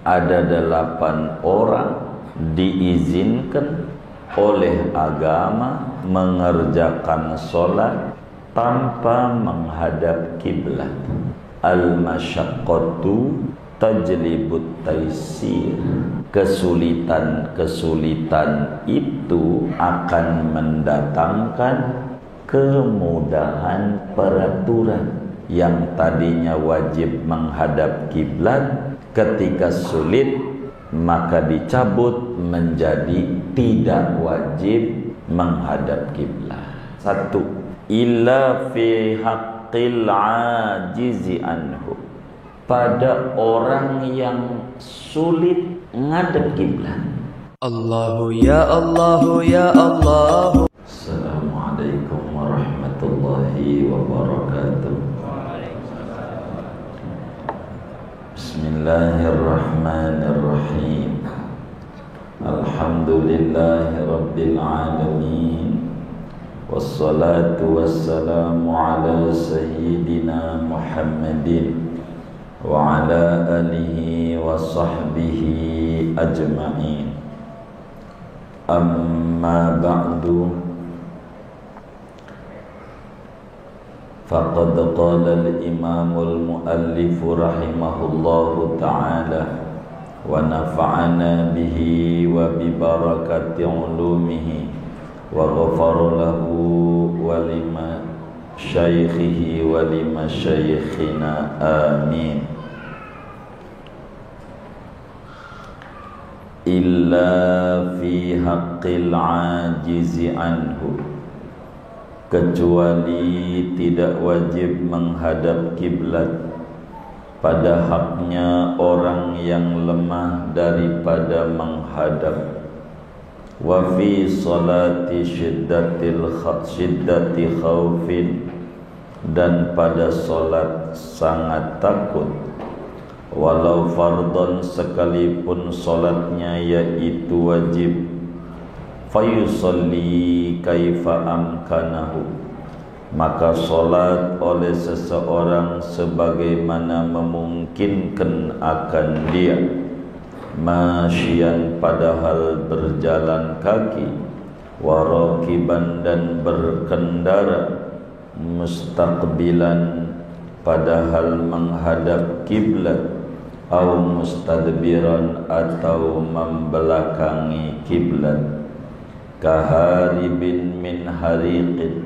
ada 8 orang diizinkan oleh agama mengerjakan solat tanpa menghadap kiblat. Al-masyaqqatu tajlibut taisir. Kesulitan-kesulitan itu akan mendatangkan kemudahan peraturan. Yang tadinya wajib menghadap kiblat, ketika sulit maka dicabut menjadi tidak wajib menghadap kiblat. 1. Illa fi haqqil ajizi anhu. Pada orang yang sulit ngadep kiblat. Allahu ya Allahu ya Allah. Assalamualaikum warahmatullahi wabarakatuh. Bismillahirrahmanirrahim. Alhamdulillahi rabbil alamin. Wassalatu wassalamu ala sayyidina Muhammadin wa ala alihi wa sahbihi ajma'in. Amma ba'du. Faqad qala al-imamul muallif rahimahullahu ta'ala wa nafa'ana bihi wa bi barakati ulumihi wa ghafara lahu wa lima syaikhihi wa lima syaikhina amin. Illa fi haqqil ajizi anhu, kecuali tidak wajib menghadap kiblat pada haknya orang yang lemah daripada menghadap. Wa fi salati shiddati khaufin, dan pada solat sangat takut. Walau fardon, sekalipun solatnya yaitu wajib. Fayusalli kaifa amkanahu, maka solat oleh seseorang sebagaimana memungkinkan akan dia. Masyian, padahal berjalan kaki. Warakiban, dan berkendara. Mustaqbilan, padahal menghadap kiblat. Au mustadbiran, atau membelakangi kiblat. Kaharibin min hariqin.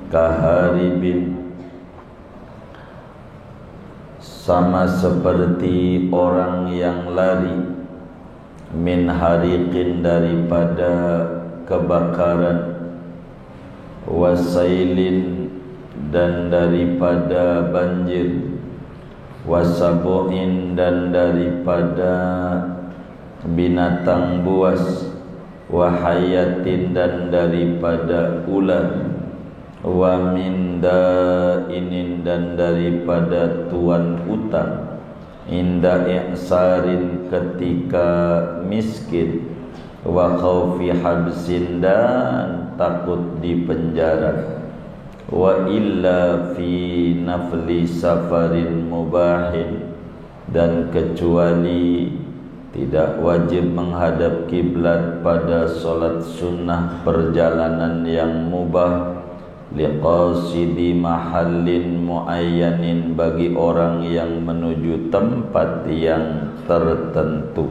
Kaharibin, sama seperti orang yang lari. Min hariqin, daripada kebakaran. Wasailin, dan daripada banjir. Wasabu'in, dan daripada binatang buas. Wahayatin, dan daripada ular. Wa min da'inin, dan daripada tuan utang. Inda i'sarin, ketika miskin. Wa khaufi habsin, dan takut dipenjara. Wa illa fi nafli safarin mubahin, dan kecuali tidak wajib menghadap kiblat pada solat sunnah perjalanan yang mubah. Liqasidi mahallin muayyanin, bagi orang yang menuju tempat yang tertentu.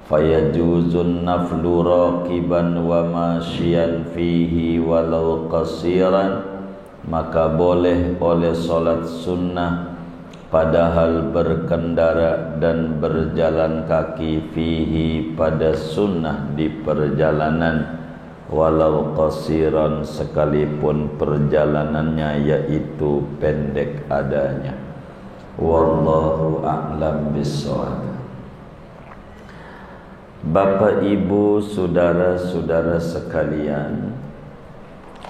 Fayajuzun naflu raqiban wa masyian fihi walau qasiran, maka boleh oleh solat sunnah padahal berkendara dan berjalan kaki, fihi, pada sunnah di perjalanan. Walau qasiran, sekalipun perjalanannya yaitu pendek adanya. Wallahu a'lam bissawab. Bapak, Ibu, saudara-saudara sekalian,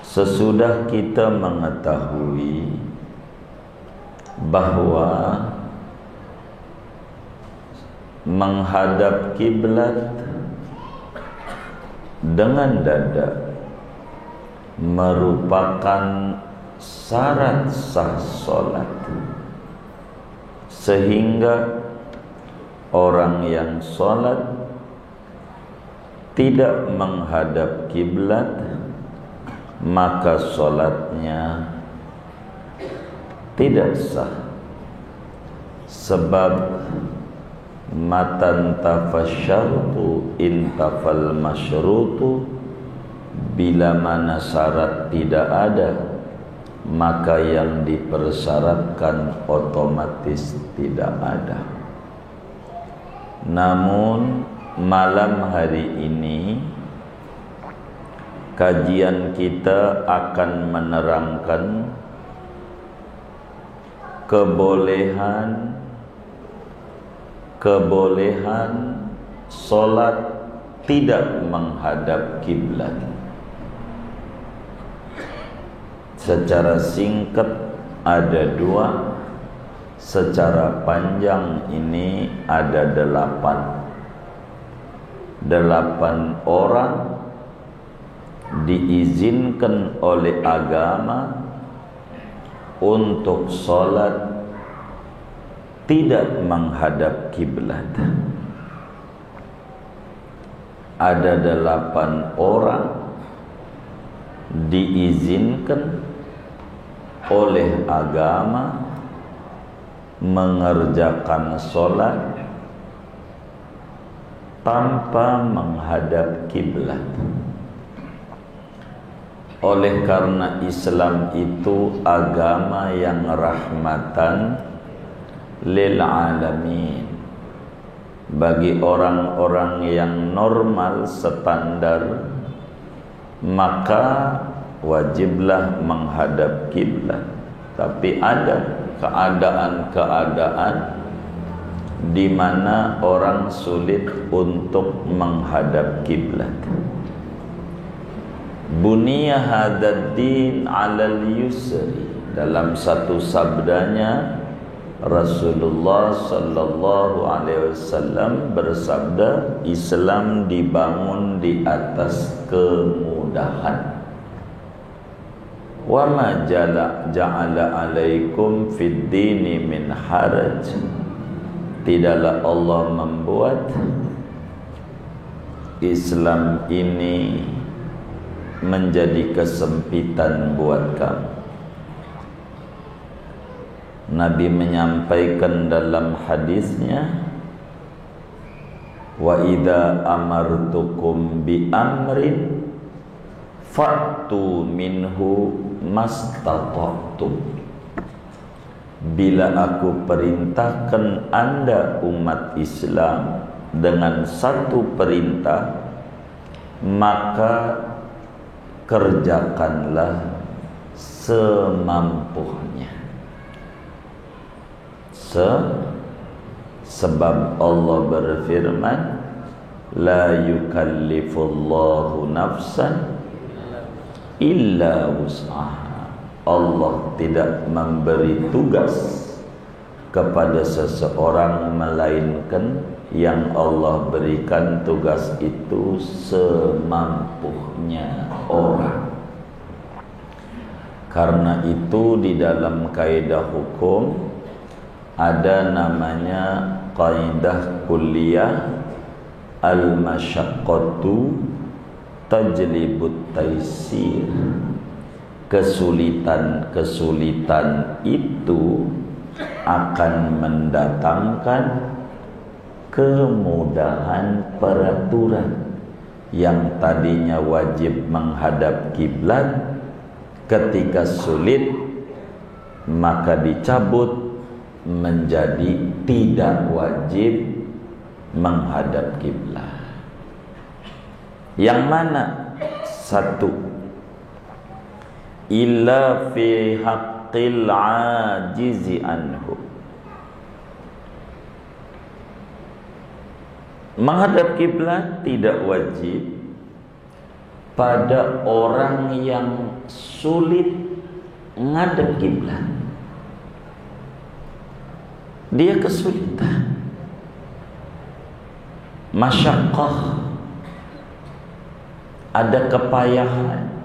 sesudah kita mengetahui bahwa menghadap kiblat dengan dada merupakan syarat sah solat, sehingga orang orang yang sholat tidak menghadap kiblat, maka sholatnya tidak sah. Sebab matan tafasyartu intafal masyrutu, bila mana syarat tidak ada, maka yang dipersyaratkan otomatis tidak ada. Namun malam hari ini kajian kita akan menerangkan kebolehan solat tidak menghadap kiblat. Secara singkat ada 2, secara panjang ini ada 8 orang diizinkan oleh agama untuk sholat tidak menghadap kiblat. Ada 8 orang diizinkan oleh agama mengerjakan sholat tanpa menghadap kiblat. Oleh karena Islam itu agama yang rahmatan lil alamin, bagi orang-orang yang normal standar, maka wajiblah menghadap kiblat. Tapi ada keadaan-keadaan di mana orang sulit untuk menghadap kiblat. Buniya hadzal din 'alal yusri, dalam satu sabdanya Rasulullah sallallahu alaihi wasallam bersabda, Islam dibangun di atas kemudahan. Wa ma ja'ala alaikum fid dini min haraj, tidaklah Allah membuat Islam ini menjadi kesempitan buat kamu. Nabi menyampaikan dalam hadisnya, wa idza amartukum bi amrin fa'tu minhu mastata'tum. Bila aku perintahkan Anda umat Islam dengan satu perintah, maka kerjakanlah semampunya. Sebab Allah berfirman, la yukallifullahu nafsan illa wus'aha. Allah tidak memberi tugas kepada seseorang melainkan yang Allah berikan tugas itu semampunya orang. Karena itu di dalam kaidah hukum ada namanya kaidah kulliyah, al-masyaqqatu tajlibut taisir. Kesulitan-kesulitan itu akan mendatangkan kemudahan peraturan. Yang tadinya wajib menghadap kiblat, ketika sulit maka dicabut menjadi tidak wajib menghadap kiblat. Yang mana? 1, illa fi haqqil ajizi anhu. Menghadap kiblat tidak wajib pada orang yang sulit menghadap kiblat. Dia kesulitan, masyaqqah, ada kepayahan.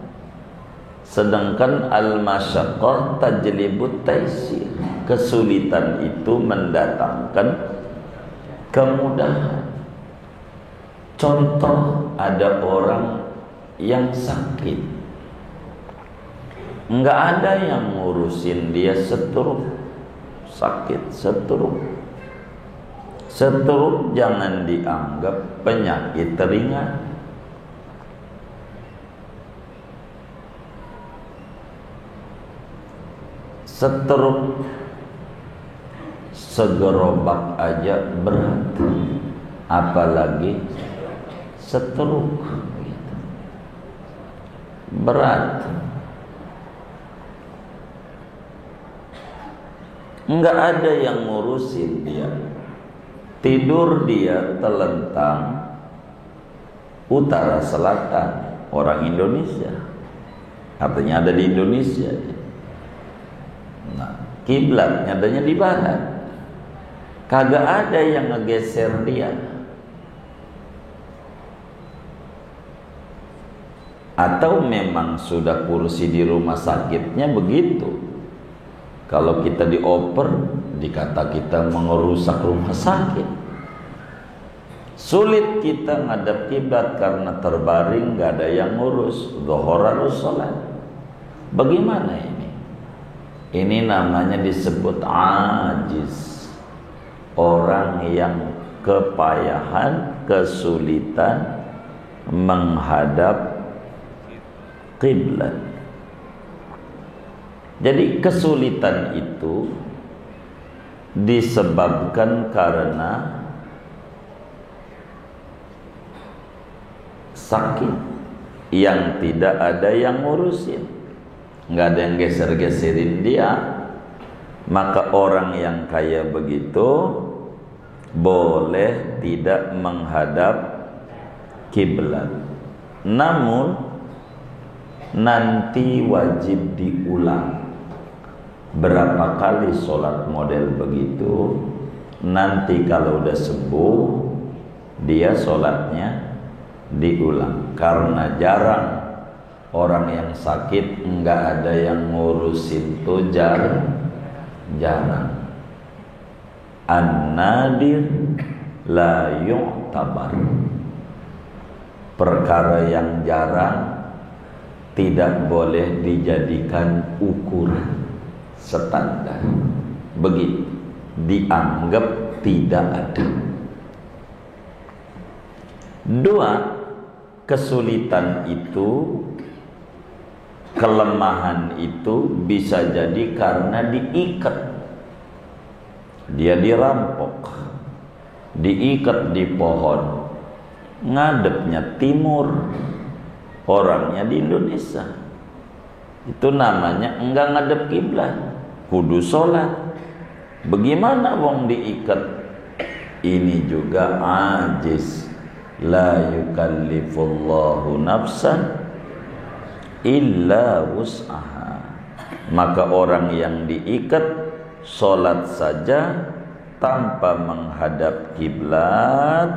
Sedangkan al-masyaqqah tajlibut taisir, kesulitan itu mendatangkan kemudahan. Contoh, ada orang yang sakit, nggak ada yang ngurusin dia, stroke, sakit stroke. Stroke jangan dianggap penyakit ringan. Stroke segerobak aja berat, apalagi stroke gitu. Berat. Enggak ada yang ngurusin dia. Tidur dia telentang utara selatan, orang Indonesia. Artinya ada di Indonesia. Nah, kiblatnya adanya di barat. Kagak ada yang ngegeser dia. Atau memang sudah kursi di rumah sakitnya begitu. Kalau kita dioper, dikata kita mengerusak rumah sakit. Sulit kita ngadap kiblat karena terbaring, gak ada yang ngurus. Dhuhur harus sholat. Bagaimana ini? Ini namanya disebut ajiz. Orang yang kepayahan, kesulitan menghadap kiblat. Jadi kesulitan itu disebabkan karena sakit yang tidak ada yang ngurusin, nggak ada yang geser-geserin dia. Maka orang yang kaya begitu boleh tidak menghadap kiblat, namun nanti wajib diulang. Berapa kali sholat model begitu, nanti kalau udah sembuh dia sholatnya diulang. Karena jarang orang yang sakit nggak ada yang ngurusin tuh, jarang. An-nadir la yu'tabar. Perkara yang jarang tidak boleh dijadikan ukuran standar. Begitu, dianggap tidak ada. Dua, kesulitan itu, kelemahan itu bisa jadi karena diikat. Dia dirampok, diikat di pohon, ngadepnya timur, orangnya di Indonesia. Itu namanya enggak ngadep kiblat, kudu sholat. Bagaimana wong diikat? Ini juga ajiz. La yukallifullahu nafsan illa wus'aha. Maka orang yang diikat sholat saja tanpa menghadap kiblat,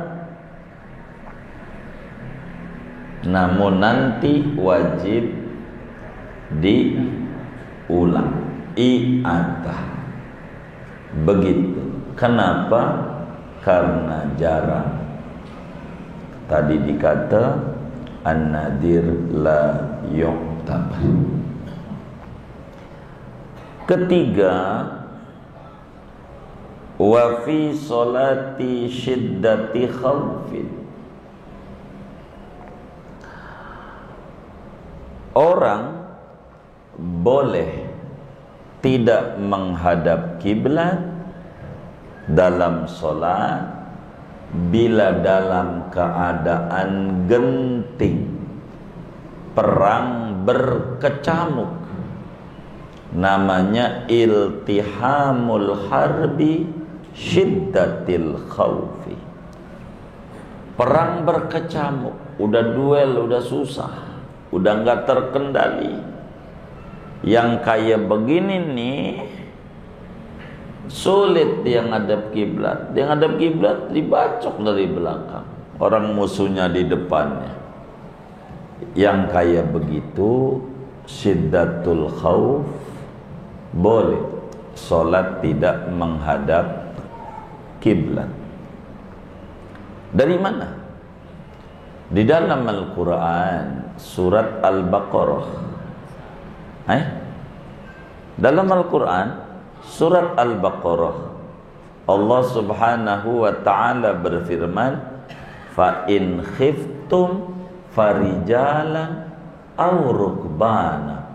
namun nanti wajib diulang, i'adah. Begitu. Kenapa? Karena jarang. Tadi dikata an-nadir la yu'tabar. Ketiga, wa fi sholati syiddati khawfin. Orang boleh tidak menghadap kiblat dalam sholat bila dalam keadaan genting, perang berkecamuk. Namanya iltihamul harbi syiddatil khawfi. Perang berkecamuk, udah duel, udah susah, udah nggak terkendali. Yang kayak begini nih sulit dia ngadep kiblat. Dia ngadep kiblat dibacok dari belakang, orang musuhnya di depannya. Yang kayak begitu syiddatul khauf boleh sholat tidak menghadap kiblat. Dari mana? Di dalam Al-Quran surat Al-Baqarah. Dalam Al-Quran surat Al-Baqarah Allah subhanahu wa ta'ala berfirman, fa in khiftum farijalan aw rukbana.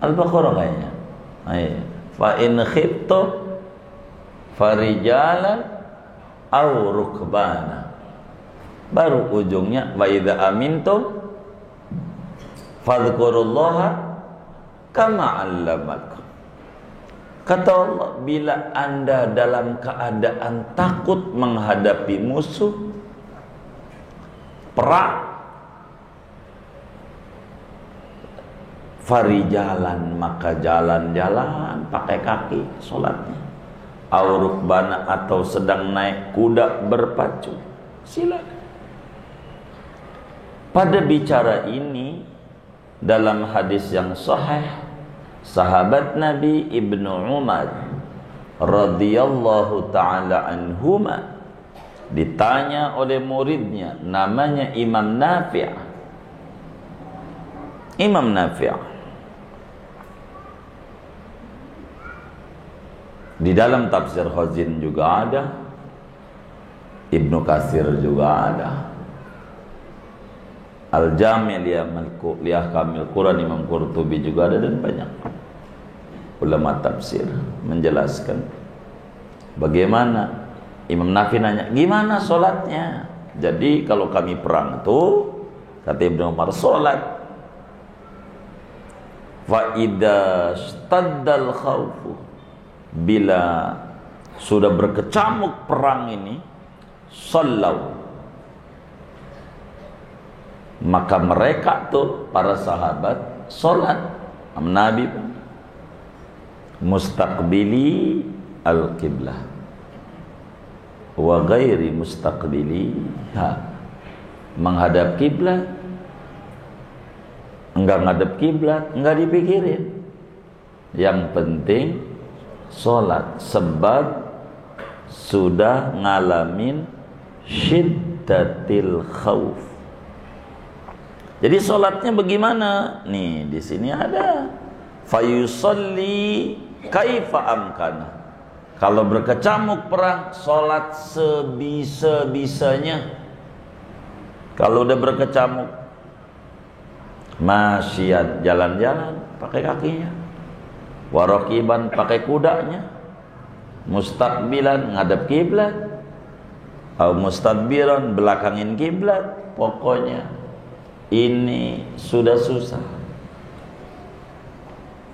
Al-Baqarah kayaknya. Fa in khiftum farijalan aw rukbana. Baru ujungnya wa idza amintum fadhkurullaha kama 'allamakum. Kata Allah, bila Anda dalam keadaan takut menghadapi musuh perang, farijalan, maka jalan-jalan pakai kaki sholatnya, aurukbana, atau sedang naik kuda berpacu, silakan. Pada bicara ini dalam hadis yang sahih, sahabat Nabi Ibnu Umar radhiyallahu ta'ala anhuma ditanya oleh muridnya namanya Imam Nafi'. Imam Nafi' di dalam tafsir Khazin juga ada, Ibnu Katsir juga ada, Al-Jami' li Ahkamil Quran Imam Qurtubi juga ada, dan banyak ulama tafsir menjelaskan bagaimana. Imam Nafi nanya, gimana sholatnya? Jadi kalau kami perang tuh, kata Ibnu Umar, sholat fa idza staddal khaufu, bila sudah berkecamuk perang ini, sallau, maka mereka tuh para sahabat sholat. Nabi mustaqbili al-qiblah wa ghairi mustaqbiliha, menghadap kiblat, enggak ngadep kiblat, enggak dipikirin, yang penting sholat, sebab sudah ngalamin syiddatil khauf. Jadi sholatnya bagaimana? Nih di sini ada fayusalli kaifa amkana. Kalau berkecamuk perang, sholat sebisa-bisanya. Kalau udah berkecamuk, masyiat, jalan-jalan pakai kakinya, warakiban pakai kudanya, mustaqbilan ngadep kiblat, atau mustadbiran belakangin kiblat. Pokoknya ini sudah susah,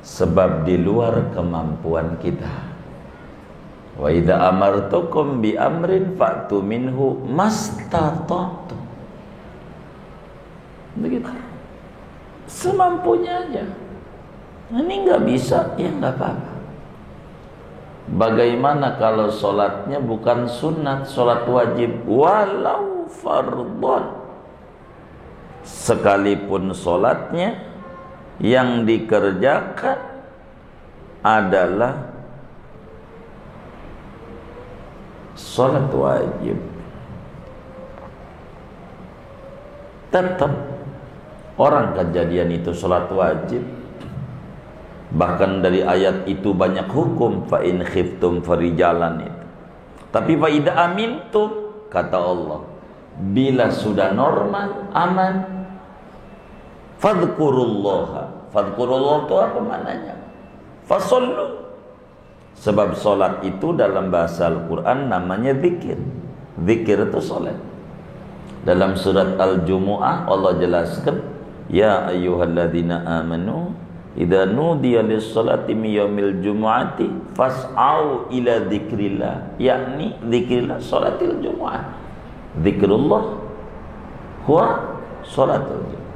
sebab di luar kemampuan kita. Wa idza amartukum bi amrin fa'tu minhu mastata'tum. Begitu, semampunya aja. Ini nggak bisa, ya nggak apa-apa. Bagaimana kalau sholatnya bukan sunat, sholat wajib, walau fardhon, sekalipun sholatnya yang dikerjakan adalah sholat wajib, tetap orang kejadian itu sholat wajib. Bahkan dari ayat itu banyak hukum, fa in khiftum farijalan itu. Tapi fa idza amintum, kata Allah, bila sudah normal, aman, fadhkurullaha. Fadhkurullah itu apa maknanya? Fasallu. Sebab solat itu dalam bahasa Al-Quran namanya zikir. Zikir itu solat. Dalam surat Al-Jumu'ah Allah jelaskan, ya ayyuhalladzina amanu idza nudiya lis-salati min yaumil jumu'ati fas'au ila dzikrillah, yakni dzikrillah salatil jumu'ah. Zikrullah huwa salatul jumu'ah.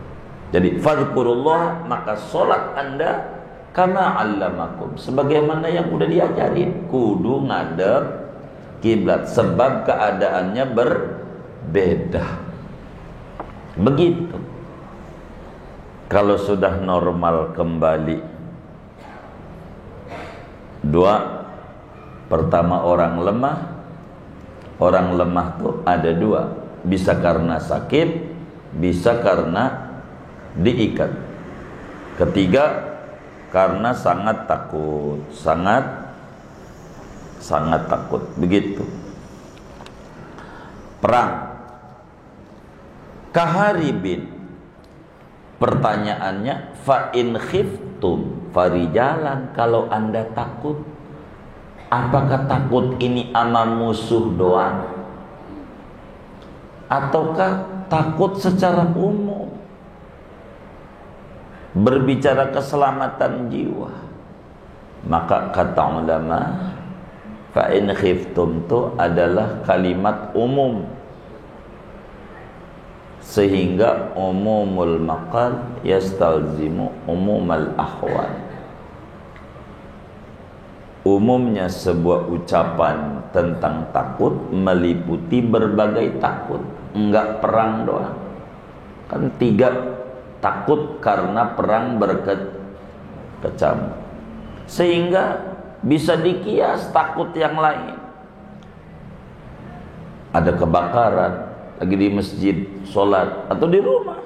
Jadi fadhkurullah, maka salat Anda kama 'allamakum, sebagaimana yang udah diajarin, kudu ngadep kiblat, sebab keadaannya berbeda. Begitu. Kalau sudah normal kembali, dua, pertama orang lemah tuh ada dua, bisa karena sakit, bisa karena diikat. Ketiga, karena sangat takut, sangat takut. Begitu. Perang kaharibin, pertanyaannya fa in khiftum farijalan, kalau Anda takut, apakah takut ini sama musuh doang ataukah takut secara umum, berbicara keselamatan jiwa? Maka kata ulama, fa in khiftum itu adalah kalimat umum, sehingga umumul maqal yastalzimu umumal ahwal. Umumnya sebuah ucapan tentang takut meliputi berbagai takut, enggak perang doang. Kan 3 takut karena perang berkecamuk, sehingga bisa dikias takut yang lain. Ada kebakaran lagi di masjid sholat atau di rumah,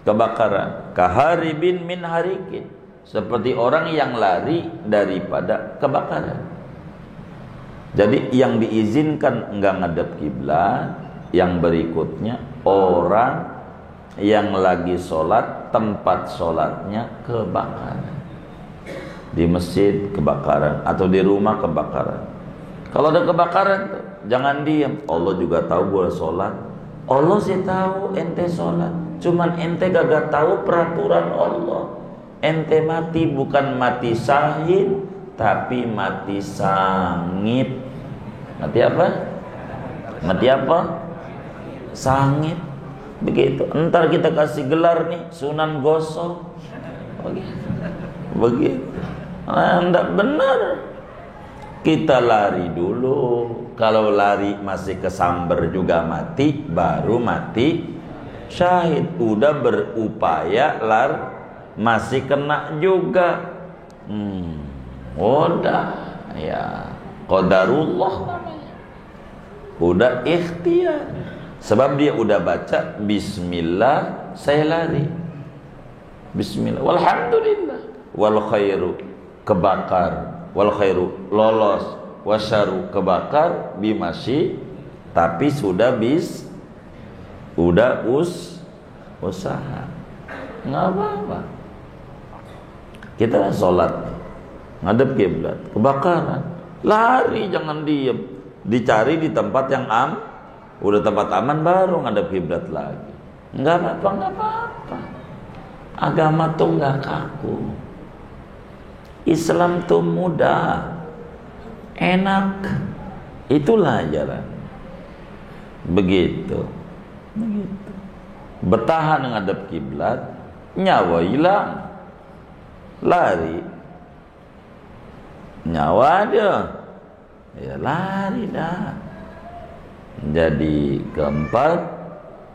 kebakaran kaharibin min harikin, seperti orang yang lari daripada kebakaran. Jadi yang diizinkan enggak ngadep kiblat. Yang berikutnya, orang yang lagi sholat tempat sholatnya kebakaran, di masjid kebakaran atau di rumah kebakaran. Kalau ada kebakaran tuh, jangan diam. Allah juga tahu boleh sholat. Allah sih tahu ente sholat, cuman ente gak tahu peraturan Allah. Ente mati bukan mati syahid, tapi mati sangit. Mati apa? Mati apa? Sangit. Begitu. Entar kita kasih gelar nih, Sunan Gosok. Begitu. Enggak benar. Kita lari dulu. Kalau lari masih kesamber juga mati, baru mati syahid. Udah berupaya masih kena juga. Udah ya qadarullah namanya. Udah ikhtiar. Sebab dia udah baca bismillah, saya lari. Bismillah. Walhamdulillah. Wal khairu, kebakar. Wal khairu, lolos. Wasyaru, kebakar. Bimasi, tapi sudah usaha. Nggak apa-apa. Kita sholat, ngadep kiblat, kebakaran, lari, jangan diem. Dicari di tempat yang udah tempat aman baru ngadep kiblat lagi. Nggak apa-apa. Agama tuh nggak kaku. Islam tuh mudah, enak. Itulah ajaran. Begitu. Bertahan ngadep kiblat, nyawa hilang, lari, nyawa ada, ya lari dah. Jadi keempat,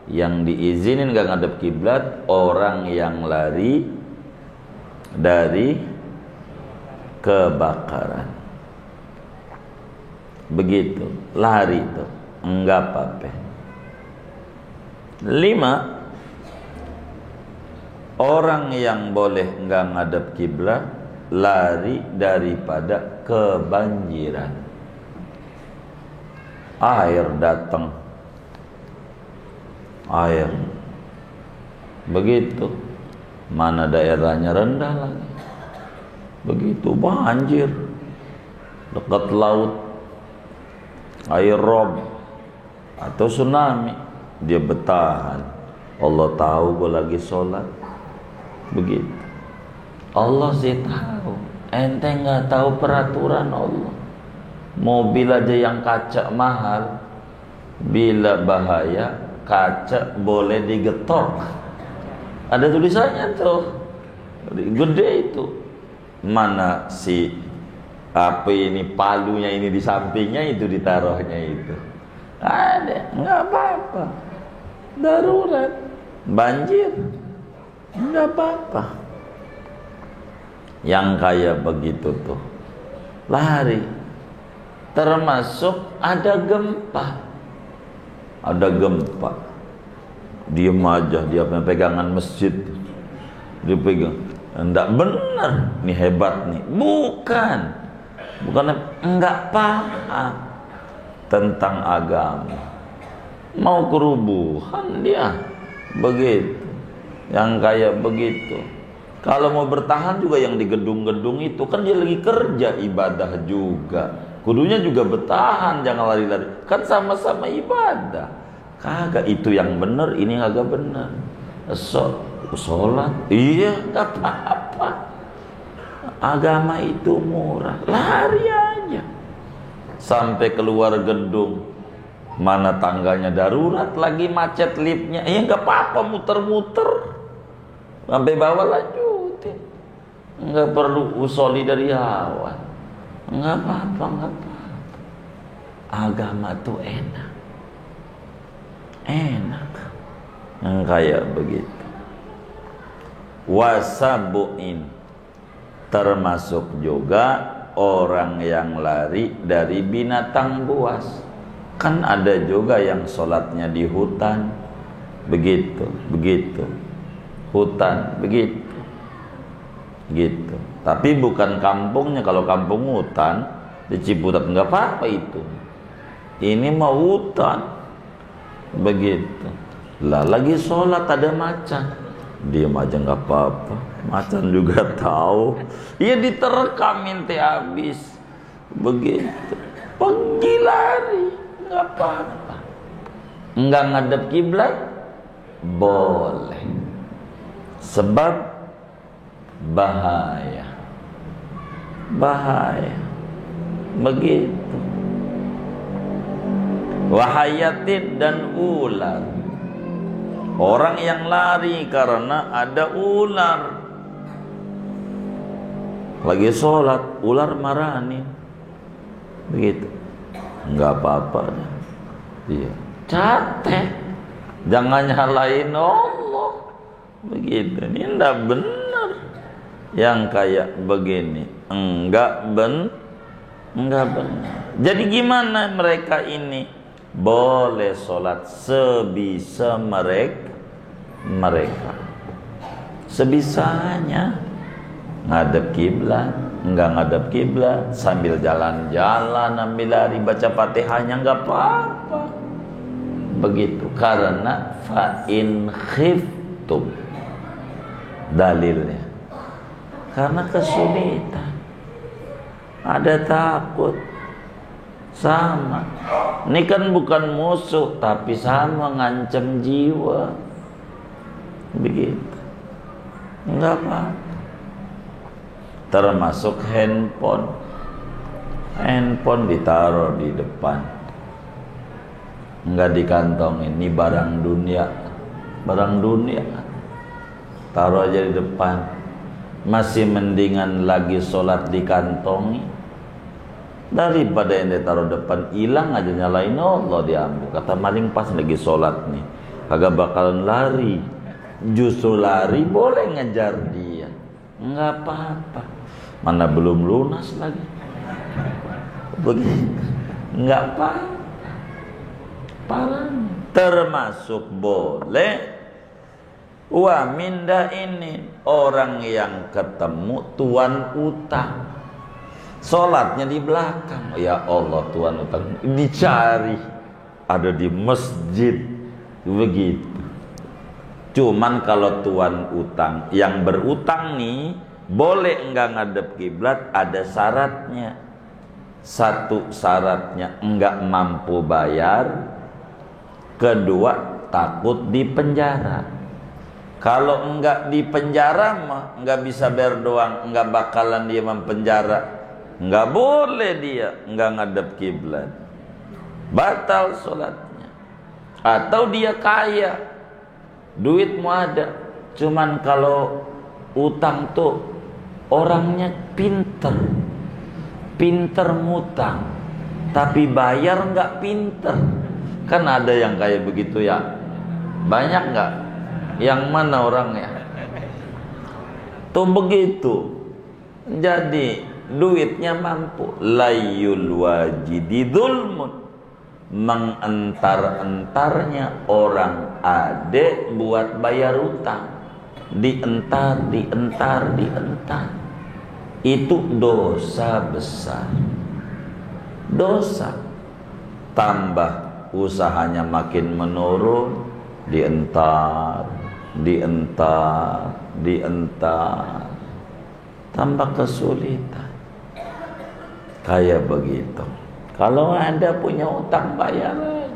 yang diizinin gak ngadep kiblat, orang yang lari dari kebakaran. Begitu, lari itu enggak apa-apa. 5, orang yang boleh enggak ngadep kiblat, lari daripada kebanjiran. Air datang, air begitu, mana daerahnya rendah lagi, begitu banjir dekat laut, air rob atau tsunami, dia bertahan. Allah tahu gue lagi sholat. Begitu. Allah sih tahu, ente nggak tahu peraturan Allah. Mobil aja yang kaca mahal, bila bahaya kaca boleh digetok. Ada tulisannya tuh, gede itu. Mana si apa ini, palunya ini di sampingnya, itu ditaruhnya itu. Ada, nggak apa-apa. Darurat, banjir, nggak apa-apa. Yang kayak begitu tuh lari. Termasuk ada gempa. ada gempa, diem aja, dia punya pegangan masjid, dia pegang, enggak benar, nih hebat nih, bukan enggak paham tentang agama, mau kerubuhan dia, begitu, yang kayak begitu. Kalau mau bertahan juga yang di gedung-gedung itu, kan dia lagi kerja ibadah juga, kudunya juga bertahan, jangan lari-lari, kan sama-sama ibadah. Kagak, itu yang benar, ini kagak benar. Sholat, iya gak apa-apa. Agama itu murah, lari aja sampai keluar gedung, mana tangganya darurat, lagi macet liftnya, iya gak apa-apa, muter-muter sampai bawah, lanjutin. Nggak perlu usoli dari awal, nggak apa-apa, nggak apa-apa. Agama tuh enak, kayak begitu. Wasabuin, termasuk juga orang yang lari dari binatang buas. Kan ada juga yang sholatnya di hutan, begitu, hutan, begitu. Tapi bukan kampungnya. Kalau kampung hutan di Ciputat nggak apa-apa itu. Ini mau hutan, begitu. Lah lagi sholat ada macan, diam aja nggak apa-apa. Macan juga tahu. Iya diterkamin teh habis, begitu. Pergi lari, nggak apa-apa. Nggak ngadep kiblat boleh, sebab bahaya, begitu. Wahayatin, dan ular. Orang yang lari karena ada ular, lagi sholat ular marani, begitu, nggak apa-apa. Iya, catet, jangan nyalain Allah, begitu. Ini enggak benar yang kayak begini, enggak benar. Jadi gimana mereka ini? Boleh sholat sebisa mereka, sebisanya. Ngadep kiblat, enggak ngadep kiblat, sambil jalan-jalan, ambil lari, baca Fatihahnya enggak apa-apa, begitu. Karena fa'in khiftum, dalilnya karena kesulitan, ada takut, sama. Ini kan bukan musuh, tapi sama, ngancam jiwa, begitu. Enggak apa-apa. Termasuk handphone ditaruh di depan, enggak dikantongin. Ini barang dunia, taruh aja di depan. Masih mendingan lagi sholat dikantongi daripada yang ditaruh depan hilang aja, nyalain Allah, diambil. Kata maling pas lagi sholat nih, kagak bakalan lari, justru lari boleh ngejar dia, nggak apa-apa. Mana belum lunas lagi, begitu, nggak apa-apa. Termasuk boleh wa minda ini, orang yang ketemu tuan utang, sholatnya di belakang. Ya Allah, tuan utang dicari, ada di masjid, begitu. Cuman kalau tuan utang yang berutang nih, boleh enggak ngadep kiblat, ada syaratnya. Satu syaratnya enggak mampu bayar, kedua takut di penjara. Kalau enggak di penjara mah enggak bisa bayar doang, enggak bakalan dia mempenjara, enggak boleh dia enggak ngadep kiblat, batal sholatnya. Atau dia kaya, duit mau ada, cuman kalau utang tuh orangnya pinter ngutang, tapi bayar enggak pinter. Kan ada yang kayak begitu ya, banyak enggak? Yang mana orangnya? Tuh begitu. Jadi duitnya mampu. Layul wajidi dzulmun. mengentar-entarnya orang adik buat bayar utang. Dientar. Itu dosa besar. Dosa. Tambah usahanya makin menurun, dientar. Tambah kesulitan. Kayak begitu. Kalau Anda punya utang, bayar aja.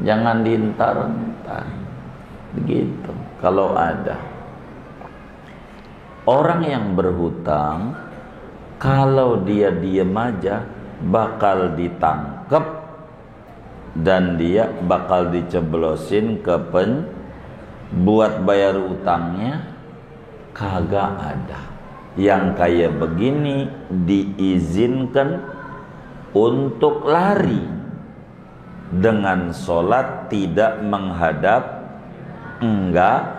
Jangan dientar-entar. Begitu. Kalau ada orang yang berhutang, kalau dia diem aja bakal ditangkap dan dia bakal diceblosin ke buat bayar utangnya. Kagak ada. Yang kayak begini diizinkan untuk lari dengan sholat tidak menghadap, enggak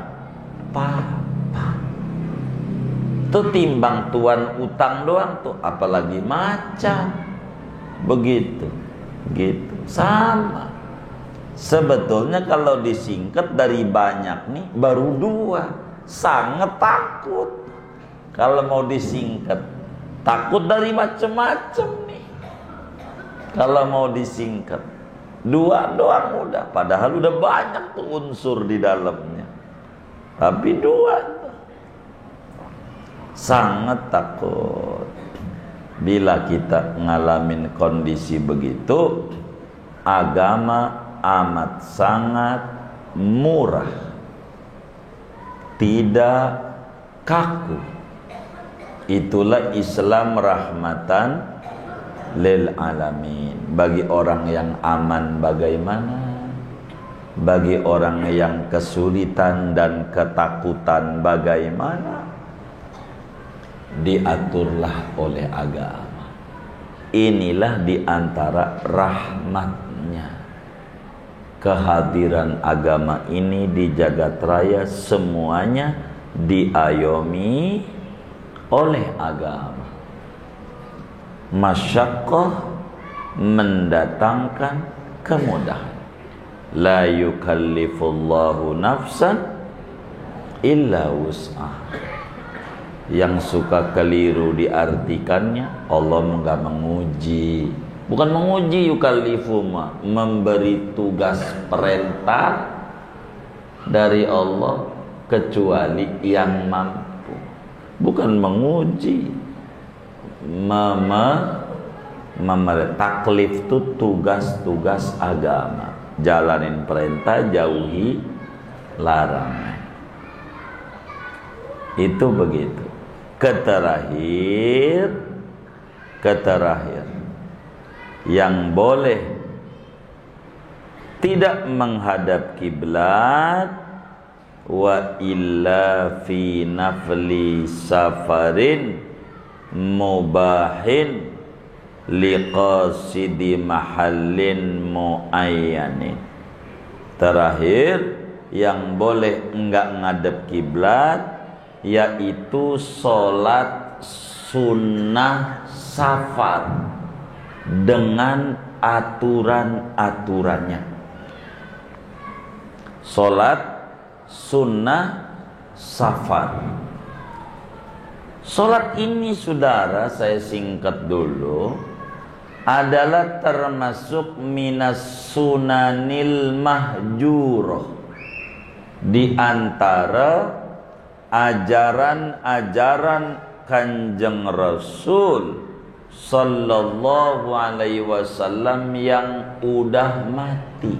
apa-apa. Itu timbang tuan utang doang tuh, apalagi macan. Begitu, gitu. Sama. Sebetulnya kalau disingkat dari banyak nih baru 2. Sangat takut. Kalau mau disingkat, takut dari macam-macam nih. Kalau mau disingkat 2 doang udah, padahal udah banyak tuh unsur di dalamnya. Tapi 2 tuh. Sangat takut. Bila kita ngalamin kondisi begitu, agama amat sangat murah. Tidak kaku. Itulah Islam rahmatan lil alamin. Bagi orang yang aman bagaimana? Bagi orang yang kesulitan dan ketakutan bagaimana? Diaturlah oleh agama. Inilah diantara rahmatnya. Kehadiran agama ini di jagat raya semuanya diayomi oleh agama. Masyaqqah mendatangkan kemudahan. La yukallifullahu nafsan illa wus'ah. Yang suka keliru diartikannya, Allah enggak menguji. Bukan menguji yukallifu, memberi tugas perintah dari Allah kecuali yang mampu. Bukan menguji. Taklif itu tugas-tugas agama. Jalanin perintah, jauhi larangan. Itu begitu. Keterakhir yang boleh tidak menghadap kiblat wa illa fi nafli safarin mubahin liqasidi mahallin muayyanin. Terakhir yang boleh enggak ngadep kiblat yaitu sholat sunnah safar dengan aturan-aturannya. Sholat sunnah safar. Sholat ini saudara, saya singkat dulu, adalah termasuk minas sunanil mahjurah, di antara ajaran-ajaran Kanjeng Rasul sallallahu alaihi wasallam yang udah mati,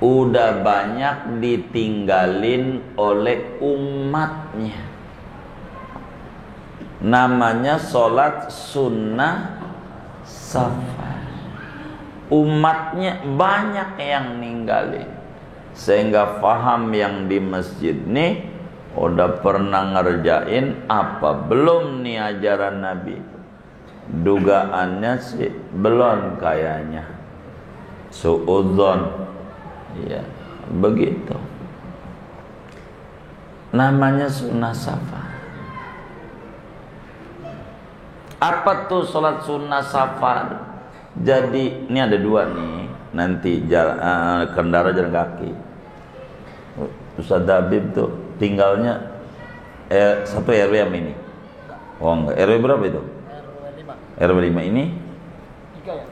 udah banyak ditinggalin oleh umatnya. Namanya sholat sunnah safar. Umatnya banyak yang ninggalin, sehingga faham yang di masjid nih udah pernah ngerjain apa belum nih ajaran Nabi. Dugaannya sih belum kayaknya. Suudzon. Ya, begitu. Namanya sunnah safar. Apa tuh sholat sunnah safar? Jadi ini ada 2 nih. nanti kendara jalan kaki. Ustaz Habib tuh tinggalnya satu RW yang ini. Oh enggak, RW berapa itu? RW 5 ini? 3 ya?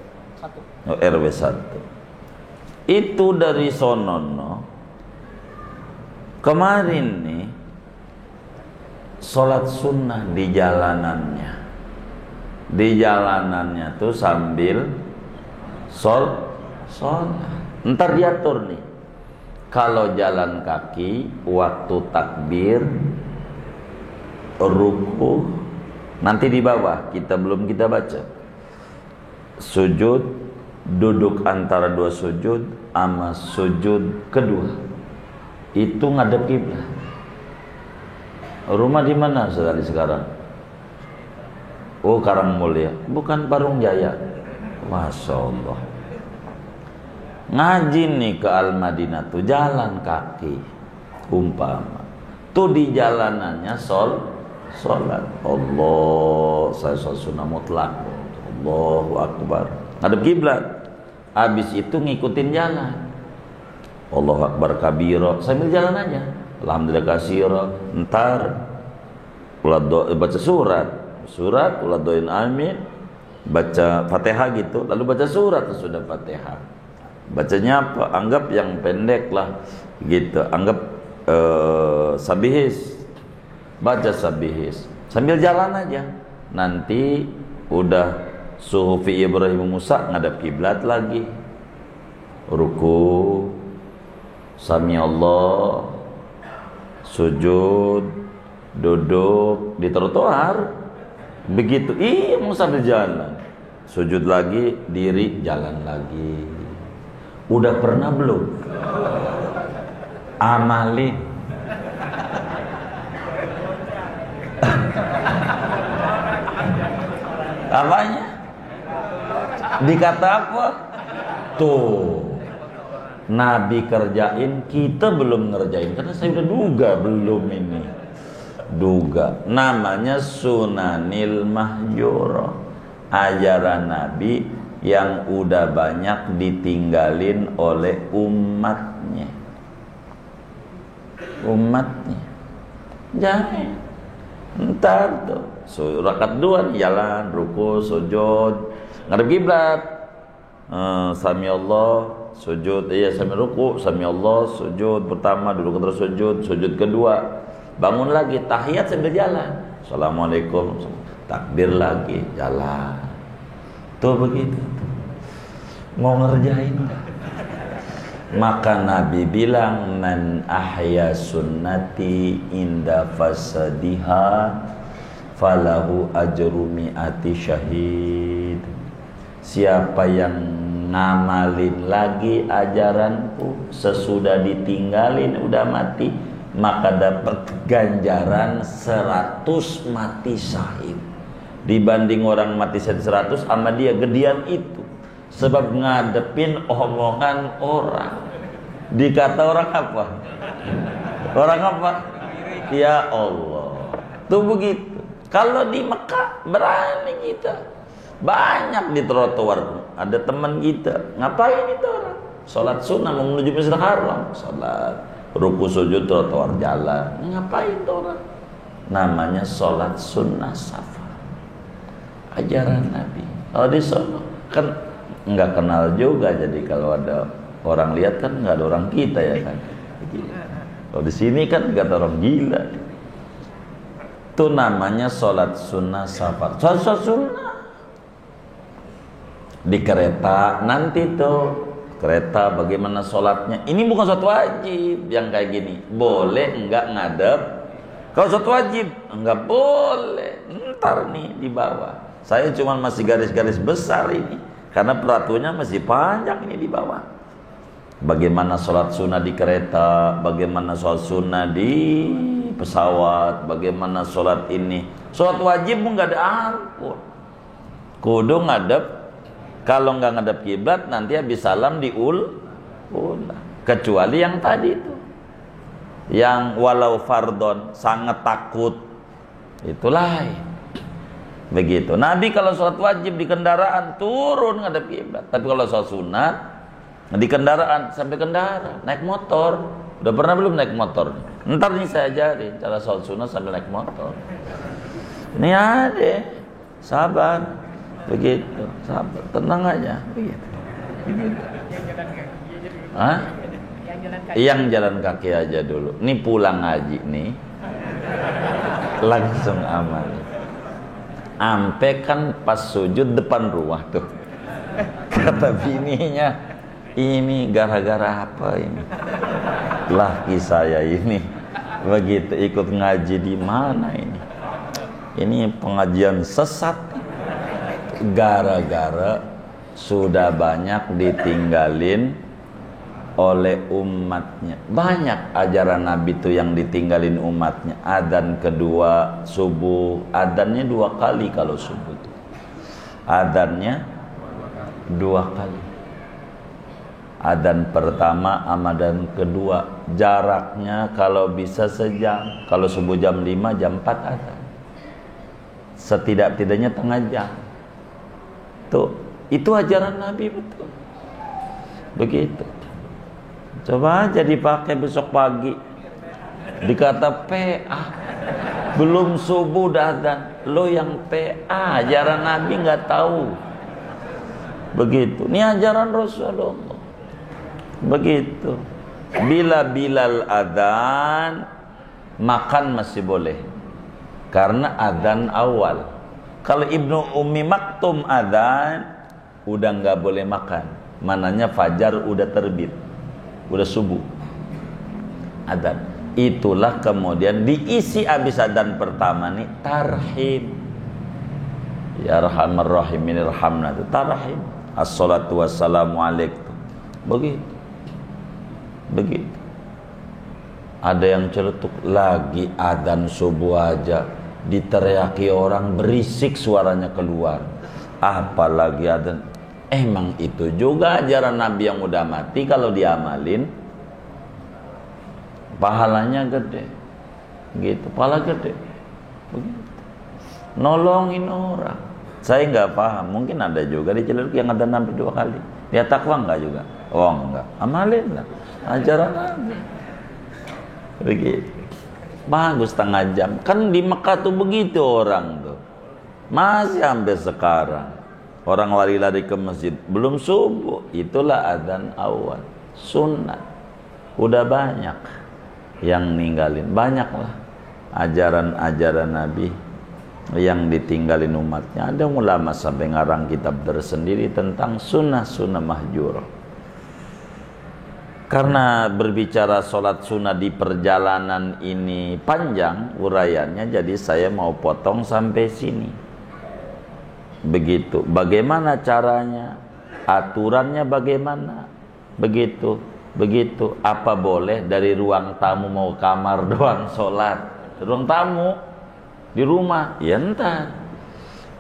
1. Oh, RW 1. Itu dari sonono. Kemarin nih sholat sunnah di jalanannya. Di jalanannya tuh sambil sholat. Ntar diatur nih. Kalau jalan kaki waktu takbir ruku nanti di bawah belum kita baca. Sujud, duduk antara dua sujud sama sujud kedua. Itu ngadep kiblat. Rumah di mana sekali sekarang? Oh, Karangmulya. Bukan Parung Jaya. Masya Allah. Ngaji nih ke Al-Madinah tuh jalan kaki umpama. Tuh di jalanannya sholat. Allah, saya sholat sunnah mutlak. Allahu Akbar. Ngadep kiblat. Habis itu ngikutin jalan. Allahu Akbar kabira. Sambil jalan aja. Alhamdulillah kasira. Ntar baca surat, ulat doain amin, baca Fatihah gitu, lalu baca surat sudah Fatihah. Bacanya apa? Anggap yang pendek lah gitu. Anggap sabihis. Baca sabihis sambil jalan aja. Nanti udah suhufi Ibrahim Musa ngadap kiblat lagi. Ruku, sami Allah, sujud, duduk di trotoar. Begitu. Mau sambil jalan. Sujud lagi, diri, jalan lagi. Udah pernah belum? Amalin. Apanya? Dikata apa? Tuh, Nabi kerjain, kita belum ngerjain. Karena saya udah duga belum ini. Duga. Namanya Sunanil Mahjura. Ajaran Nabi yang udah banyak ditinggalin oleh umatnya. Jangan. Ntar tuh rakaat 2 jalan, ruku, sujud, ngadep kiblat. Sami Allah, sujud, sami ruku, sami Allah, sujud pertama, duduk terus sujud kedua, bangun lagi, tahiyat sambil jalan. Assalamualaikum, takbir lagi, jalan. Tuh begitu. Mau ngerjain enggak? Maka Nabi bilang, man ahya sunnati inda fasadiha falahu ajru mi'ati syahid. Siapa yang ngamalin lagi ajaranku sesudah ditinggalin udah mati, maka dapat ganjaran 100 mati syahid. Dibanding orang mati 100 sama dia gedean itu. Sebab ngadepin omongan orang. Dikata orang apa? Orang apa? Ya Allah. Tuh begitu. Kalau di Mekah berani kita. Banyak di trotoar. Ada teman kita. Ngapain itu orang? Sholat sunnah mau menuju Masjidil Haram. Sholat. Ruku sujud trotoar jalan. Ngapain itu orang? Namanya sholat sunnah safar. Ajaran Nabi. Kalau di sana kan nggak kenal juga, jadi kalau ada orang lihat kan nggak ada orang kita ya kan. Kalau di sini kan nggak ada orang gila. Itu namanya sholat sunnah safar. Sholat sunnah di kereta nanti tuh kereta bagaimana sholatnya. Ini bukan sholat wajib yang kayak gini. Boleh nggak ngadep. Kalau sholat wajib nggak boleh. Ntar nih di bawah. Saya cuma masih garis-garis besar ini. Karena peraturannya masih panjang ini di bawah. Bagaimana sholat sunnah di kereta, bagaimana sholat sunnah di pesawat, bagaimana sholat ini. Sholat wajib nggak ada ampun. Kudu ngadep. Kalau nggak ngadep kiblat nanti habis salam diulang. Kecuali yang tadi itu. Yang walau fardon, sangat takut. Itulah. Begitu. Nabi kalau sholat wajib di kendaraan turun ngadep kiblat. Tapi kalau sholat sunat Di kendaraan, sampai kendaraan, naik motor. Udah pernah belum naik motor? Ntar nih saya ajarin cara sholat sunnah sambil naik motor. Ini ada, sabar, begitu, sabar, tenang aja, begitu. Hah? Yang jalan kaki aja dulu. Ini pulang ngaji nih, langsung aman. Ampe kan pas sujud depan rumah tuh, kata bininya, ini gara-gara apa ini? Laki saya ini begitu ikut ngaji di mana ini? Ini pengajian sesat. Gara-gara sudah banyak ditinggalin oleh umatnya. Banyak ajaran Nabi itu yang ditinggalin umatnya. Adzan kedua subuh, adzannya 2 kali kalau subuh itu. Adzannya 2 kali. Adzan pertama sama adzan kedua jaraknya kalau bisa sejam. Kalau subuh jam 5, jam 4 adzan. Setidak-tidaknya setengah jam. Tuh, itu ajaran Nabi betul. Begitu. Coba aja dipakai besok pagi. Dikata PA, belum subuh dah adzan. Lo yang PA, ajaran Nabi nggak tahu. Begitu. Ini ajaran Rasulullah. Begitu. Bila Bilal adzan, makan masih boleh. Karena adzan awal. Kalau Ibnu Ummi Maktum adzan, udah nggak boleh makan. Mananya fajar udah terbit, udah subuh. Adzan. Itulah kemudian diisi abis adzan pertama nih tarhim. Ya Arhamar Rahimin irhamna itu tarhim. Assalatu wassalamu alaikum. Begitu. Begitu. Ada yang celetuk lagi adzan subuh aja diteriaki orang, berisik suaranya keluar. Apalagi adzan. Emang itu juga ajaran Nabi yang udah mati, kalau diamalin pahalanya gede. Gitu, pahala gede. Begitu. Nolongin orang. Saya nggak paham, mungkin ada juga di Ciledug yang ada sampai 2 kali. Dia takwa nggak juga? Oh enggak, amalin lah ajaran Nabi. Begitu. Bagus setengah jam. Kan di Mekah tuh begitu orang tuh. Masih sampai sekarang. Orang lari-lari ke masjid belum subuh. Itulah adzan awal. Sunnah. Udah banyak yang ninggalin. Banyaklah ajaran-ajaran Nabi yang ditinggalin umatnya. Ada ulama sampai ngarang kitab tersendiri tentang sunnah-sunnah mahjurah. Karena berbicara sholat sunnah di perjalanan ini panjang uraiannya, jadi saya mau potong sampai sini. Begitu. Bagaimana caranya? Aturannya bagaimana? Begitu. Begitu. Apa boleh dari ruang tamu mau kamar doang sholat? Ruang tamu di rumah, ya entar.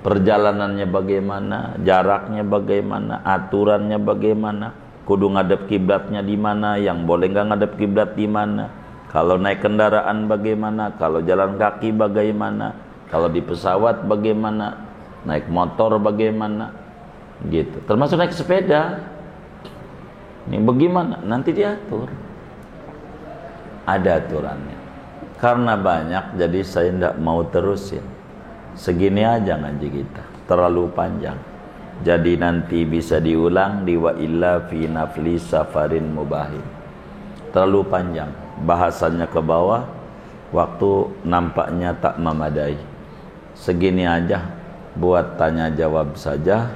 Perjalanannya bagaimana? Jaraknya bagaimana? Aturannya bagaimana? Kudu ngadep kiblatnya di mana, yang boleh nggak ngadep kiblat di mana, kalau naik kendaraan bagaimana, kalau jalan kaki bagaimana, kalau di pesawat bagaimana, naik motor bagaimana, gitu. Termasuk naik sepeda. Ini bagaimana? Nanti diatur. Ada aturannya. Karena banyak, jadi saya tidak mau terusin. Segini aja ngaji kita, terlalu panjang. Jadi nanti bisa diulang di wa illa fi nafli safarin mubahin. Terlalu panjang, bahasannya ke bawah, waktu nampaknya tak memadai. Segini aja buat tanya jawab saja.